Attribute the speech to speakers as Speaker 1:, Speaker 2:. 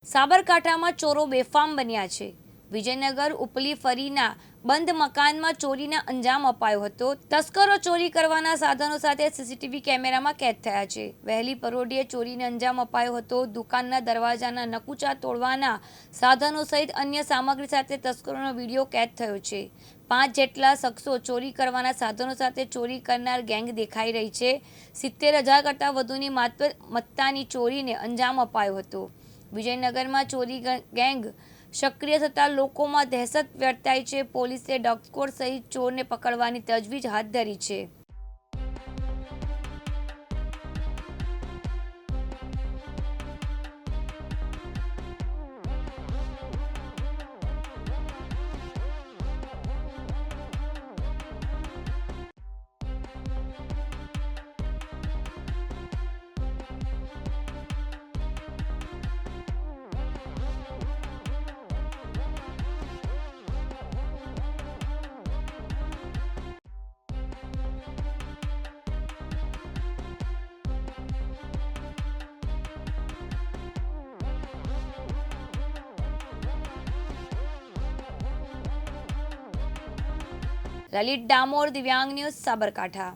Speaker 1: સાબરકાંઠામાં ચોરો બેફામ બન્યા છે। વિજયનગર ઉપલી ફરીના બંધ મકાનમાં ચોરીને અંજામ અપાયો હતો। તસ્કરો ચોરી કરવાના સાધનો સાથે સીસીટીવી કેમેરામાં કેદ થયા છે। વહેલી પરોઢિયે ચોરીને અંજામ અપાયો હતો। દુકાનના દરવાજાના નકુચા તોડવાના સાધનો સહિત અન્ય સામગ્રી સાથે તસ્કરોનો વિડીયો કેદ થયો છે। 5 જેટલા શખ્સો ચોરી કરવાના સાધનો સાથે ચોરી કરનાર ગેંગ દેખાઈ રહી છે। 70,000 કરતાં વધુની મત્તાની ચોરીને અંજામ અપાયો હતો। વિજયનગરમાં ચોરી ગેંગ સક્રિય થતાં લોકોમાં દહેશત વર્તાઈ છે। પોલીસે ડોગ સ્ક્વોડ સહિત ચોરને પકડવાની તજવીજ હાથ ધરી છે। લલિત ડામોર, દિવ્યાંગ ન્યૂઝ, સાબરકાંઠા।